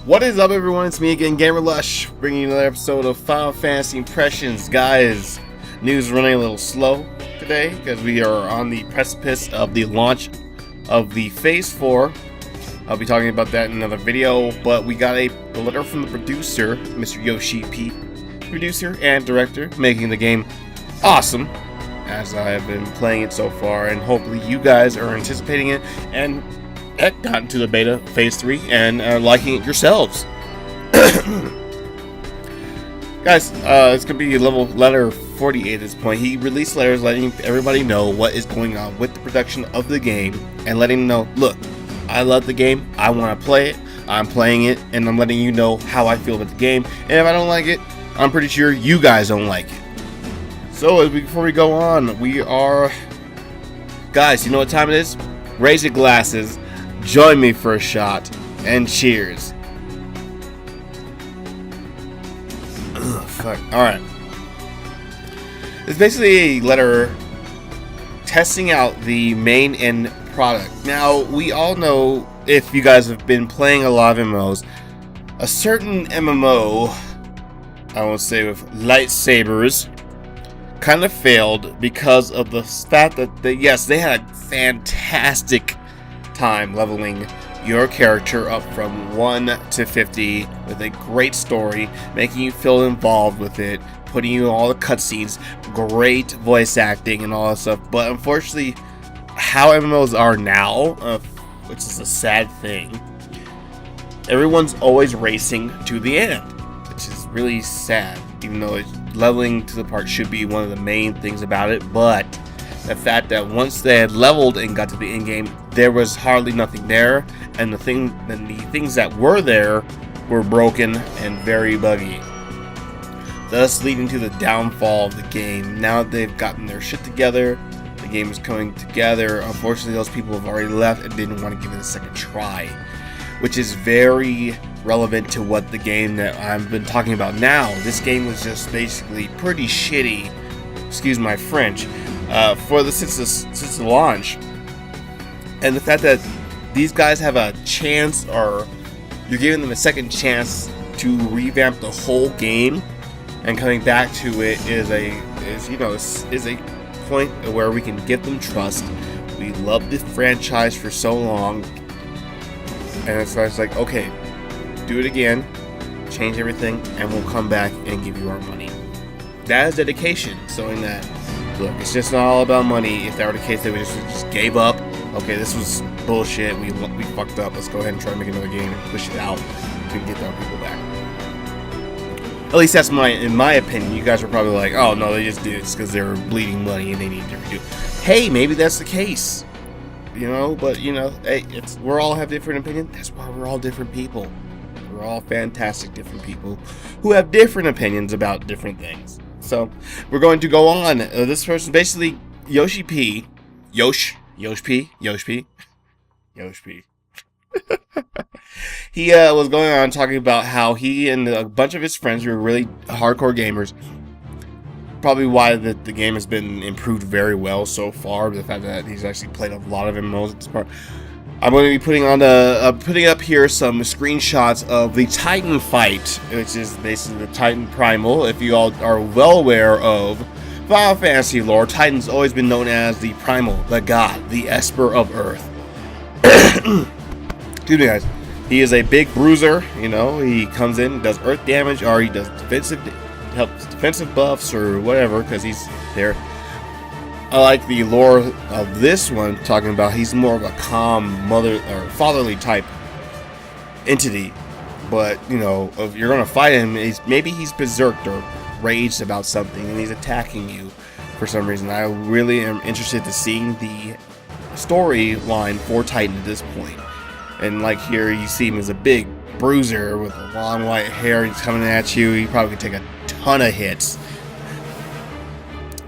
What is up, everyone? It's me again, Gamerlush, bringing you another episode of Final Fantasy Impressions. Guys, news running a little slow today because we are on the precipice of the launch of the Phase 4. I'll be talking about that in another video, but we got a letter from the producer, Mr. Yoshi P, producer and director, making the game awesome, as I have been playing it so far, and hopefully you guys are anticipating it and gotten to the beta phase 3 and are liking it yourselves. Guys, it's gonna be letter 48 at this point. He released letters letting everybody know what is going on with the production of the game and letting them know, look, I love the game, I want to play it, I'm playing it, and I'm letting you know how I feel about the game, and if I don't like it, I'm pretty sure you guys don't like it. So before we go on, guys, you know what time it is? Raise your glasses, join me for a shot, and cheers. Ugh, fuck. Alright. It's basically a letter testing out the main end product. Now, we all know, if you guys have been playing a lot of MMOs, a certain MMO, I won't say with lightsabers, kind of failed because of the fact that, yes, they had a fantastic time leveling your character up from 1 to 50 with a great story, making you feel involved with it, putting you in all the cutscenes, great voice acting and all that stuff. But unfortunately, how MMOs are now, which is a sad thing, everyone's always racing to the end, which is really sad, even though leveling to the part should be one of the main things about it. But the fact that once they had leveled and got to the end game, there was hardly nothing there, and the things that were there were broken and very buggy, thus leading to the downfall of the game. Now that they've gotten their shit together, the game is coming together, unfortunately those people have already left and didn't want to give it a second try, which is very relevant to what the game that I've been talking about now. This game was just basically pretty shitty, excuse my French, since the launch. And the fact that these guys have a chance, or you're giving them a second chance to revamp the whole game, and coming back to it is a point where we can give them trust. We love this franchise for so long, and it's like, okay, do it again, change everything, and we'll come back and give you our money. That is dedication, showing that, look, it's just not all about money. If that were the case, they would just gave up. Okay, this was bullshit, we fucked up, let's go ahead and try to make another game and push it out to get our people back. At least that's in my opinion. You guys are probably like, oh no, they just did it because they're bleeding money and they need to redo it. Hey, maybe that's the case, but hey, we're all have different opinions. That's why we're all different people. We're all fantastic different people who have different opinions about different things. So we're going to go on. This person, basically Yoshi P. He was going on talking about how he and a bunch of his friends who are really hardcore gamers, probably why the game has been improved very well so far, the fact that he's actually played a lot of MMOs at this part. I'm going to be putting up here some screenshots of the Titan fight, which is basically the Titan primal. If you all are well aware of Final Fantasy lore, Titan's always been known as the primal, the god, the esper of earth. Excuse me, guys. He is a big bruiser, he comes in, does earth damage, or he does defensive buffs or whatever, because he's there. I like the lore of this one, talking about he's more of a calm fatherly type entity. But, if you're going to fight him, maybe he's berserked or raged about something and he's attacking you for some reason. I really am interested to seeing the storyline for Titan at this point. And like here, you see him as a big bruiser with long white hair. He's coming at you. He probably could take a ton of hits,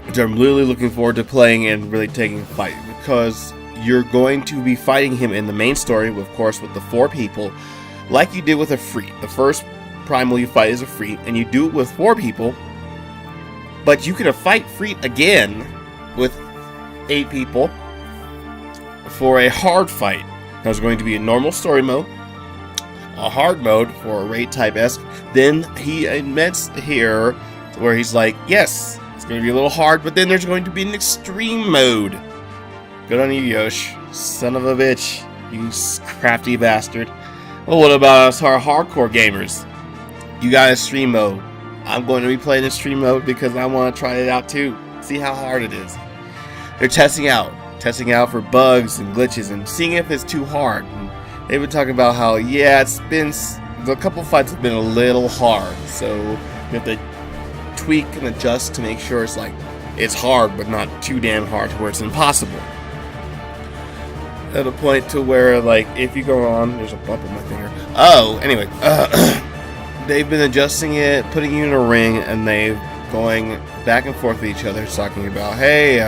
which I'm really looking forward to playing and really taking a fight, because you're going to be fighting him in the main story, of course, with the 4 people, like you did with a Freet. The first primal you fight is a Freet, and you do it with 4 people, but you can fight Freet again with 8 people for a hard fight. There's going to be a normal story mode, a hard mode for a raid type esque. Then he admits here where he's like, yes, it's going to be a little hard, but then there's going to be an extreme mode. Good on you, Yosh. Son of a bitch. You crafty bastard. Well, what about us, our hardcore gamers? You got a stream mode. I'm going to be playing in stream mode because I want to try it out too. See how hard it is. They're testing out for bugs and glitches and seeing if it's too hard. And they've been talking about how, yeah, it's been, a couple fights have been a little hard. So you have to tweak and adjust to make sure it's hard, but not too damn hard to where it's impossible. At a point to where, if you go on, there's a bump in my finger. Oh, anyway, they've been adjusting it, putting you in a ring, and they've going back and forth with each other, talking about, hey,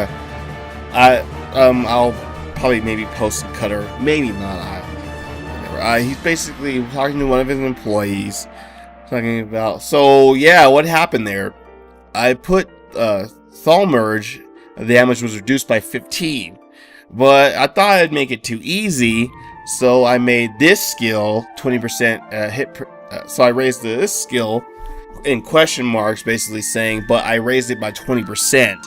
I'll probably maybe post a cutter, maybe not. Whatever. He's basically talking to one of his employees, talking about, so yeah, what happened there? I put Thal merge, the damage was reduced by 15. But I thought I'd make it too easy, so I made this skill 20% hit. So I raised this skill in question marks, basically saying, but I raised it by 20%.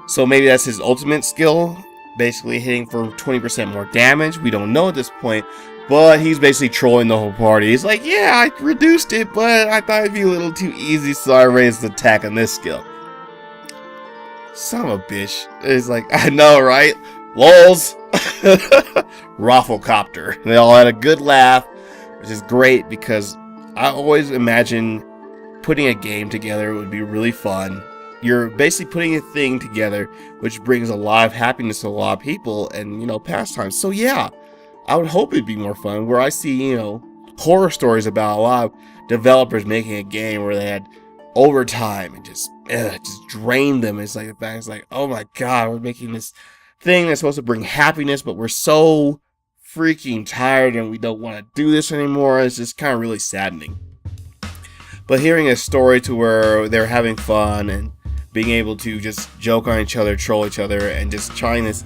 So maybe that's his ultimate skill, basically hitting for 20% more damage. We don't know at this point, but he's basically trolling the whole party. He's like, yeah, I reduced it, but I thought it'd be a little too easy, so I raised the attack on this skill. Son of a bitch. It's like, I know, right? Lols. Rafflecopter. They all had a good laugh, which is great because I always imagine putting a game together would be really fun. You're basically putting a thing together which brings a lot of happiness to a lot of people and, pastimes. So yeah, I would hope it'd be more fun where I see, horror stories about a lot of developers making a game where they had overtime and just drained them. It's like, oh my god, we're making this thing that's supposed to bring happiness, but we're so freaking tired and we don't want to do this anymore. It's just kind of really saddening. But hearing a story to where they're having fun and being able to just joke on each other, troll each other, and just trying this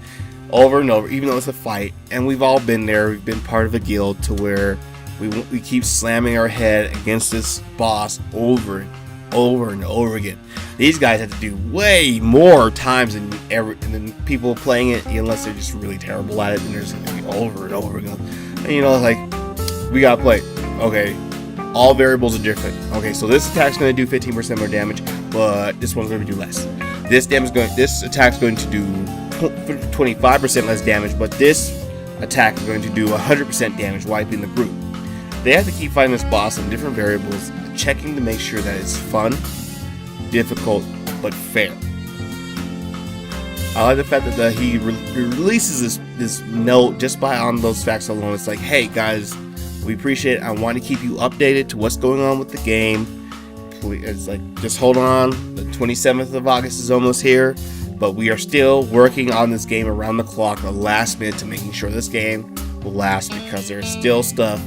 over and over, even though it's a fight, and we've all been there, we've been part of a guild to where we keep slamming our head against this boss over and over again. These guys have to do way more times than people playing it, unless they're just really terrible at it, and they're just going to be over and over again. And we gotta play. Okay, all variables are different. Okay, so this attack's going to do 15% more damage, but this one's going to do less. This attack's going to do 25% less damage, but this attack is going to do 100% damage, wiping the group. They have to keep fighting this boss on different variables, checking to make sure that it's fun, difficult, but fair. I like the fact that he releases this note just by on those facts alone. It's like, hey guys, we appreciate it. I want to keep you updated to what's going on with the game. It's like, just hold on. The 27th of August is almost here, but we are still working on this game around the clock, the last minute, to making sure this game will last, because there's still stuff.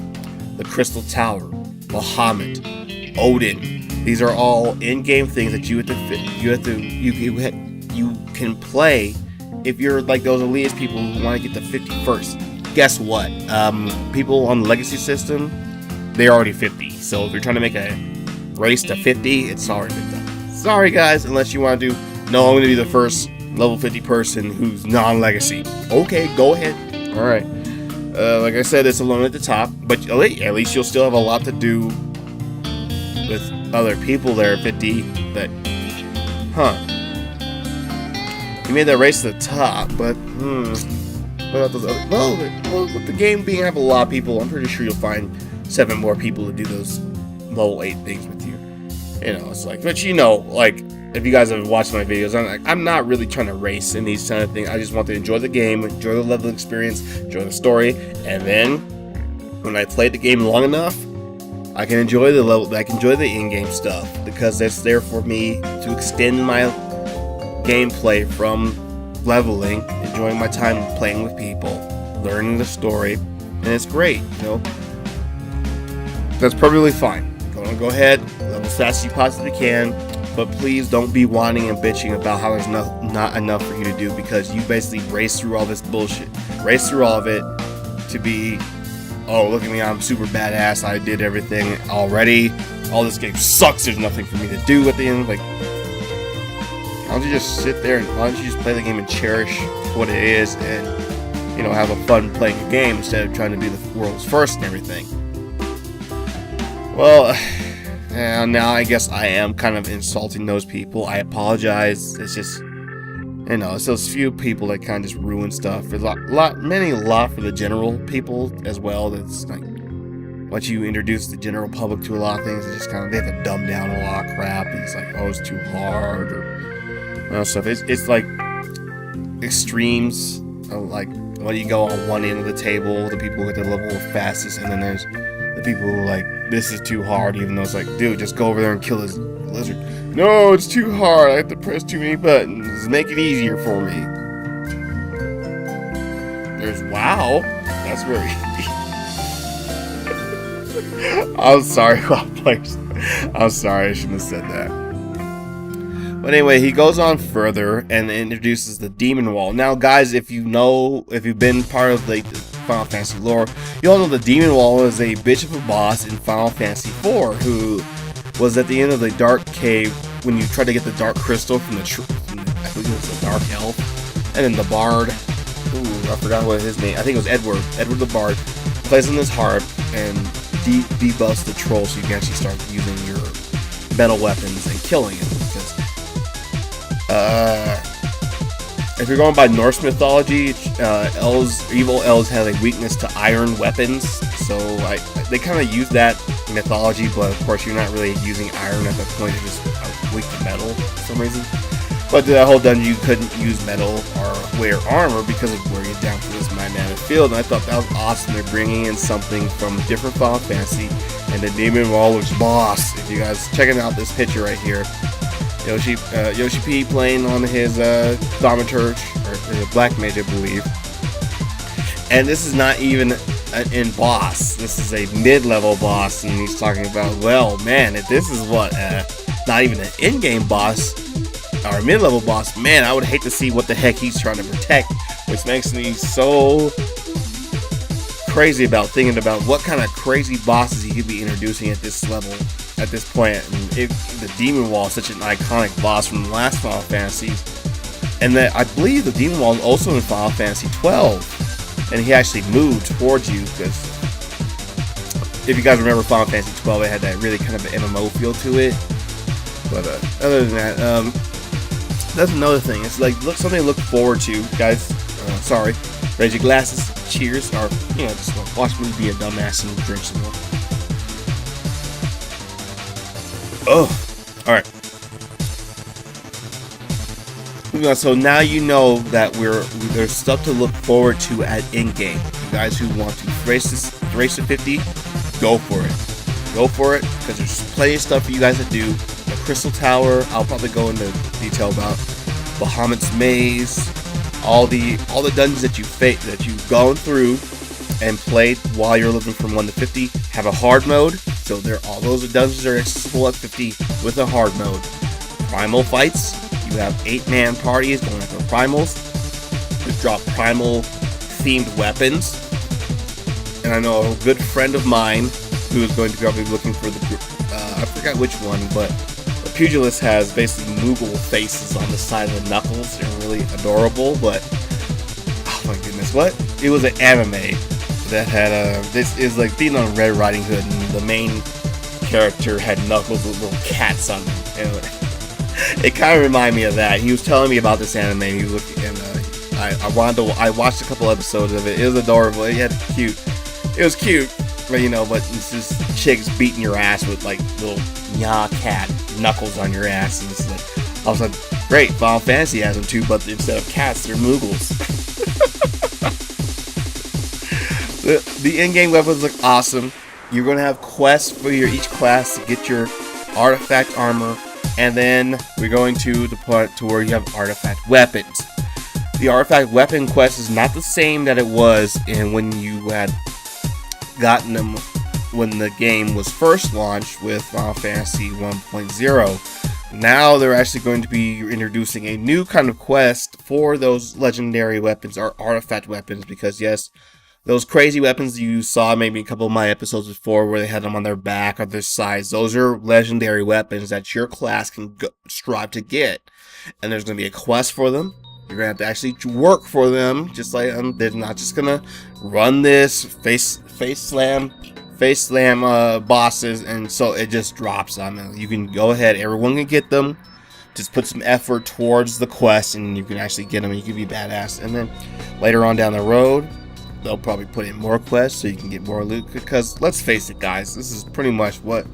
The Crystal Tower, Bahamut, Odin. These are all in-game things that you can play if you're like those elitist people who want to get to 50 first. Guess what? People on the legacy system, they're already 50. So if you're trying to make a race to 50, it's already been done. Sorry guys, unless you want to do, no, I'm going to be the first level 50 person who's non-legacy. Okay, go ahead. All right. Like I said, it's alone at the top, but at least you'll still have a lot to do with other people that are 50 that, you made that race to the top, but, what about those other, well, with the game being have a lot of people, I'm pretty sure you'll find 7 more people to do those level 8 things with you. It's like, but if you guys have watched my videos, I'm not really trying to race in these kind of things. I just want to enjoy the game, enjoy the level experience, enjoy the story, and then when I play the game long enough, I can enjoy the level. I can enjoy the in-game stuff because that's there for me to extend my gameplay from leveling, enjoying my time playing with people, learning the story, and it's great. That's perfectly fine. Go ahead, level as fast as you possibly can. But please don't be whining and bitching about how there's not enough for you to do, because you basically race through all this bullshit. Race through all of it to be oh, look at me, I'm super badass, I did everything already, all this game sucks, there's nothing for me to do at the end. Like, why don't you just sit there and why don't you just play the game and cherish what it is and, you know, have a fun playing a game instead of trying to be the world's first and everything. Well, now I guess I am kind of insulting those people. I apologize. It's just, you know, it's those few people that kind of just ruin stuff. There's a lot for the general people as well. That's like, once you introduce the general public to a lot of things, it just kind of, they have to dumb down a lot of crap. And it's like, oh, it's too hard, or, you know, stuff. It's like extremes. Like, when you go on one end of the table, the people with the level the fastest, and then there's the people who are like, this is too hard, even though it's like, dude, just go over there and kill this lizard. No, it's too hard. I have to press too many buttons. Make it easier for me. There's WoW. That's very easy. I'm sorry, WoW players. I'm sorry, I shouldn't have said that. But anyway, he goes on further and introduces the Demon Wall. Now, guys, if you've been part of the Final Fantasy lore, you all know the Demon Wall is a bitch of a boss in Final Fantasy IV, who was at the end of the Dark Cave when you tried to get the Dark Crystal from the I believe it was the Dark Elf, and then the Bard. Ooh, I forgot what his name. I think it was Edward. Edward the Bard plays on this harp and debuffs the troll, so you can actually start using your metal weapons and killing him. Because if you're going by Norse mythology, evil elves have a weakness to iron weapons, so they kind of use that mythology, but of course you're not really using iron at that point, you're just weak to metal for some reason. But the whole dungeon you couldn't use metal or wear armor because of where you're down for this mammoth field, and I thought that was awesome. They're bringing in something from different Final Fantasy, and the Demon Wall looks boss. If you guys checking out this picture right here, Yoshi P playing on his Thaumaturge, or Black Mage, I believe. And this is not even an end boss. This is a mid-level boss, and he's talking about, well, man, if this is what, not even an in-game boss, or a mid-level boss, man, I would hate to see what the heck he's trying to protect, which makes me so crazy about thinking about what kind of crazy bosses he could be introducing at this level, at this point. And if the Demon Wall is such an iconic boss from the last Final Fantasies, and that I believe the Demon Wall is also in Final Fantasy XII, and he actually moved towards you, because if you guys remember Final Fantasy XII, it had that really kind of an MMO feel to it. But other than that, that's another thing. It's like something to look forward to, guys. Sorry, raise your glasses, cheers, or just watch me be a dumbass and drink some more. Oh, all right. So now you know that there's stuff to look forward to at Endgame. You guys who want to race to 50, go for it. Go for it, because there's plenty of stuff for you guys to do. The Crystal Tower, I'll probably go into detail about. Bahamut's Maze, all the dungeons that you've gone through and played while you're living from 1 to 50 have a hard mode. So all those dungeons are accessible at 50 with a hard mode. Primal fights. You have 8-man parties going after primals. You drop primal themed weapons. And I know a good friend of mine who is going to be looking for I forgot which one, but the Pugilist has basically Moogle faces on the side of the knuckles. They're really adorable, but oh my goodness, what? It was an anime that had this is like being on Red Riding Hood, and the main character had knuckles with little cats on them. And it kind of reminded me of that. He was telling me about this anime. He was looking, and I watched a couple episodes of it. It was adorable. It was cute, but it's just chicks beating your ass with like little cat knuckles on your ass, and it's like, I was like, great, Final Fantasy has them too, but instead of cats, they're Moogles. The in-game weapons look awesome. You're going to have quests for each class to get your artifact armor, and then we're going to the part to where you have artifact weapons. The artifact weapon quest is not the same that it was when you had gotten them when the game was first launched with Final Fantasy 1.0. Now they're actually going to be introducing a new kind of quest for those legendary weapons or artifact weapons, because yes, Those crazy weapons you saw maybe a couple of my episodes before where they had them on their back or their sides, those are legendary weapons that your class can strive to get. And there's going to be a quest for them. You're going to have to actually work for them. Just like they're not just going to run this face slam bosses and so it just drops them. You can go ahead, everyone can get them. Just put some effort towards the quest and you can actually get them and you can be badass. And then later on down the road, they'll probably put in more quests so you can get more loot, because let's face it guys, this is pretty much what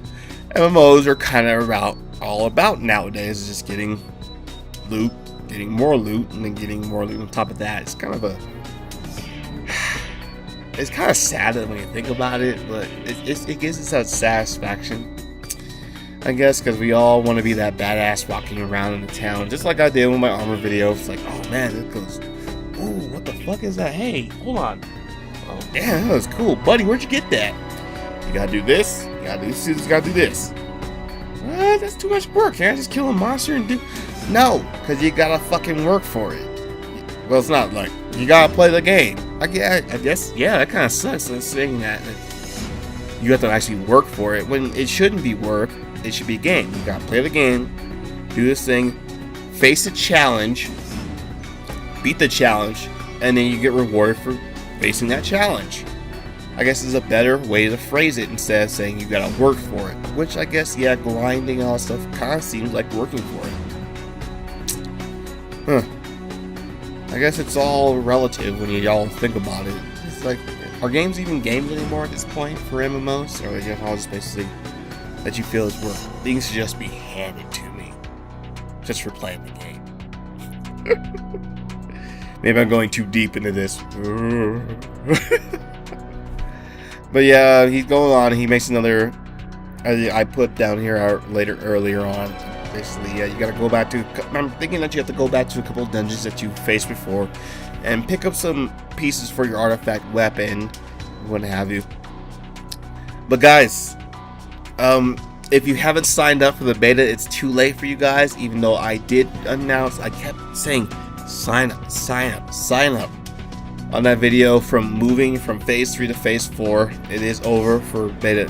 MMOs are kind of all about nowadays, is just getting loot, getting more loot, and then getting more loot on top of that. It's kind of sad when you think about it, but it gives us that satisfaction, I guess, because we all want to be that badass walking around in the town, just like I did with my armor video. It's like, oh man, it goes, ooh, what the fuck is that? Hey, hold on. Oh, damn, that was cool. Buddy, where'd you get that? You gotta do this. You gotta do this. You gotta do this. What? That's too much work. Can't I just kill a monster and do... No, because you gotta fucking work for it. Well, it's not like... You gotta play the game. I guess, yeah, that kind of sucks. Saying that you have to actually work for it when it shouldn't be work. It should be a game. You gotta play the game, do this thing, face a challenge, beat the challenge, and then you get rewarded for facing that challenge. I guess is a better way to phrase it instead of saying you gotta work for it. Which I guess, yeah, grinding and all that stuff kind of seems like working for it. I guess it's all relative when y'all think about it. It's like, are games even games anymore at this point for MMOs? Or are they just all just basically that you feel is work? Things should just be handed to me just for playing the game. Maybe I'm going too deep into this. But yeah, he's going on. He makes another. I put down here earlier on. Basically, yeah, you gotta go back to. I'm thinking that you have to go back to a couple of dungeons that you faced before, and pick up some pieces for your artifact weapon, what have you. But guys, if you haven't signed up for the beta, it's too late for you guys. Even though I did announce, I kept saying, sign up, sign up, sign up. On that video from moving from phase 3 to phase 4, it is over for beta.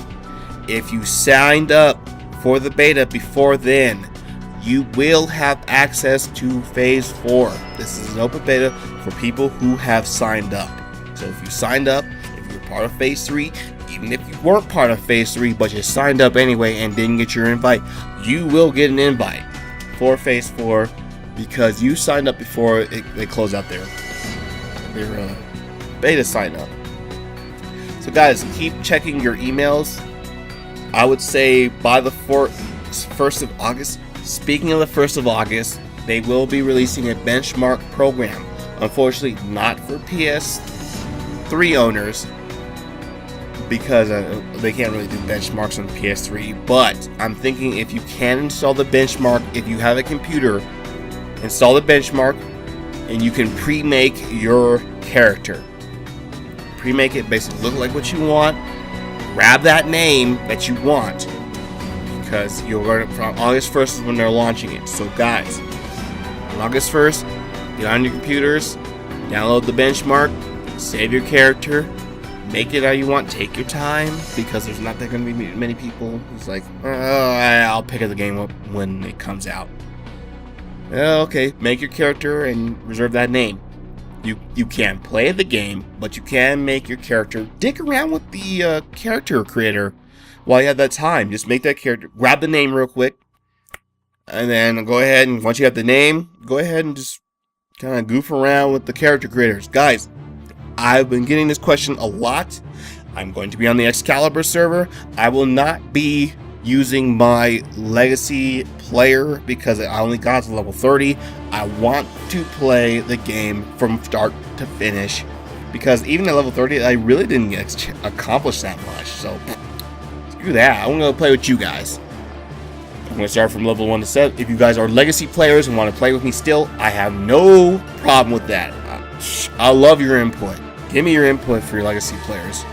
If you signed up for the beta before then, you will have access to phase 4. This is an open beta for people who have signed up. So if you signed up, if you're part of phase 3, even if you weren't part of phase 3 but you signed up anyway and didn't get your invite, you will get an invite for phase 4 because you signed up before they close out their beta sign up. So guys, keep checking your emails. I would say by the 1st of August. Speaking of the 1st of August, they will be releasing a benchmark program. Unfortunately, not for PS3 owners, because they can't really do benchmarks on PS3. But I'm thinking if you can install the benchmark, if you have a computer, install the benchmark, and you can pre-make your character. Pre-make it, basically look like what you want. Grab that name that you want, because you'll learn it from August 1st is when they're launching it. So guys, on August 1st, get on your computers, download the benchmark, save your character, make it how you want, take your time, because there's not going to be many people who's like, oh, I'll pick up the game up when it comes out. Okay, make your character and reserve that name. You can play the game, but you can make your character. Dick around with the character creator while you have that time. Just make that character, grab the name real quick, and then go ahead and once you have the name, go ahead and just kind of goof around with the character creators. Guys, I've been getting this question a lot. I'm going to be on the Excalibur server. I will not be using my legacy player because I only got to level 30. I want to play the game from start to finish, because even at level 30 I really didn't accomplish that much. So screw that. I'm gonna play with you guys. I'm gonna start from level 1 to 7. If you guys are legacy players and want to play with me still, I have no problem with that. I love your input. Give me your input for your legacy players.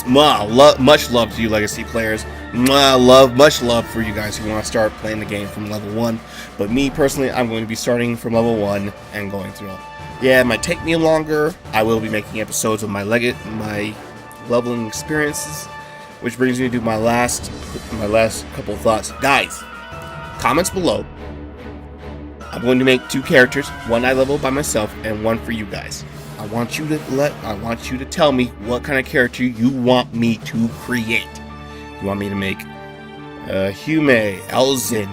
Much love to you legacy players. Much love for you guys who want to start playing the game from level 1. But me personally, I'm going to be starting from level 1 and going through. Yeah, it might take me longer. I will be making episodes of my leveling experiences, which brings me to my last couple of thoughts. Guys, comments below. I'm going to make 2 characters, one I level by myself and one for you guys. I want you to tell me what kind of character you want me to create. You want me to make Hume, Elzen,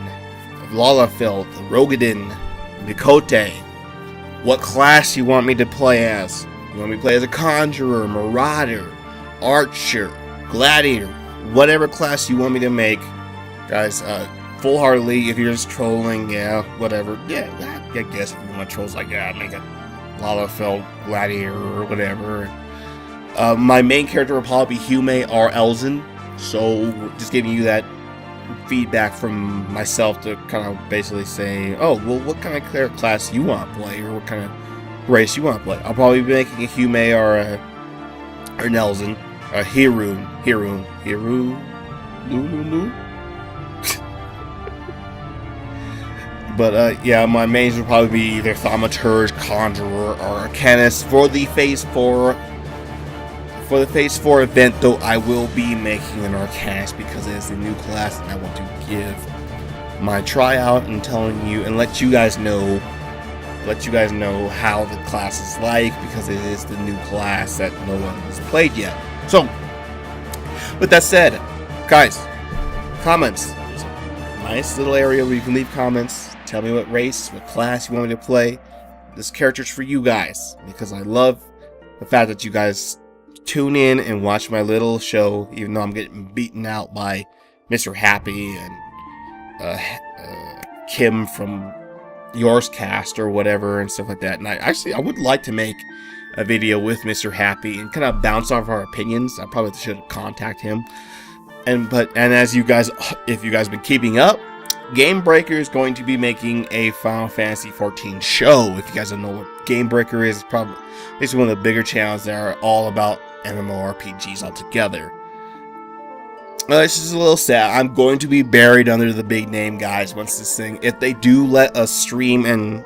Lalafeld, Rogadin, Mikote. What class you want me to play as? You want me to play as a Conjurer, Marauder, Archer, Gladiator, whatever class you want me to make. Guys, full-heartedly, if you're just trolling, yeah, whatever. Yeah, I guess if you want trolls like that, make a Lalafeld, Gladiator, or whatever. My main character will probably be Hume or Elzen, so just giving you that feedback from myself to kind of basically say, oh, well, what kind of class you want to play, or what kind of race you want to play. I'll probably be making a Hume or an Elzen, a Hirun. But yeah, my mains will probably be either Thaumaturge, Conjurer, or Arcanist. For the Phase 4 event, though, I will be making an Arcanist because it is a new class, and I want to give my tryout and telling you and let you guys know how the class is like, because it is the new class that no one has played yet. So, with that said, guys, comments. There's a nice little area where you can leave comments. Tell me what race, what class you want me to play. This character's for you guys, because I love the fact that you guys tune in and watch my little show, even though I'm getting beaten out by Mr. Happy and Kim from Yours Cast or whatever and stuff like that. And I would like to make a video with Mr. Happy and kind of bounce off our opinions. I probably should contact him. And as you guys, if you guys have been keeping up, Game Breaker is going to be making a Final Fantasy XIV show. If you guys don't know what Game Breaker is, it's probably basically one of the bigger channels that are all about MMORPGs altogether. This is a little sad. I'm going to be buried under the big name guys once this thing. If they do let us stream and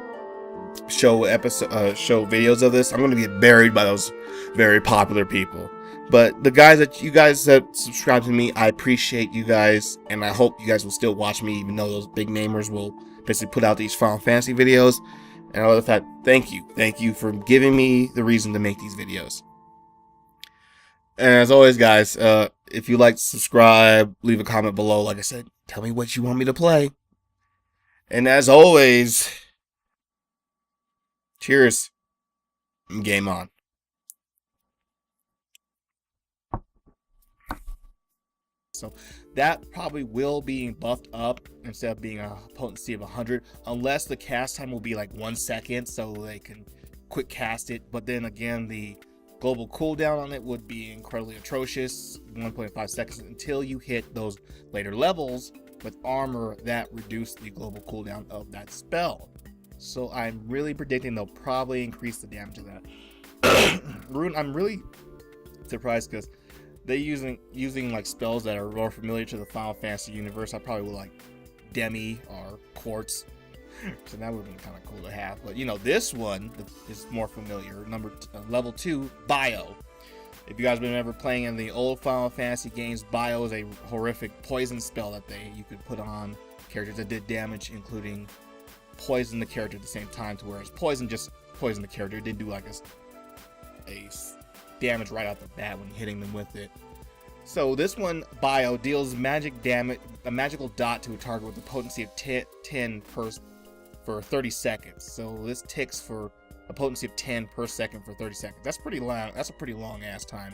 show videos of this, I'm going to get buried by those very popular people. But the guys that subscribe to me, I appreciate you guys, and I hope you guys will still watch me, even though those big namers will basically put out these Final Fantasy videos. And other than that, thank you for giving me the reason to make these videos. And as always, guys, if you like to subscribe, leave a comment below. Like I said, tell me what you want me to play. And as always, cheers, and game on. So that probably will be buffed up instead of being a potency of 100, unless the cast time will be like 1 second, so they can quick cast it. But then again, the global cooldown on it would be incredibly atrocious, 1.5 seconds until you hit those later levels with armor that reduce the global cooldown of that spell. So I'm really predicting they'll probably increase the damage of that. Rune, I'm really surprised because they using like spells that are more familiar to the Final Fantasy universe. I probably would like Demi or Quartz, so that would have been kind of cool to have. But you know, this one is more familiar. Level 2 Bio. If you guys have been ever playing in the old Final Fantasy games, Bio is a horrific poison spell that you could put on characters that did damage, including poison the character at the same time. To whereas poison just poisoned the character, it didn't do like a damage right off the bat when hitting them with it. So this one, Bio, deals magic damage, a magical dot to a target with a potency of 10 for 30 seconds. So this ticks for a potency of 10 per second for 30 seconds. That's pretty long. That's a pretty long ass time.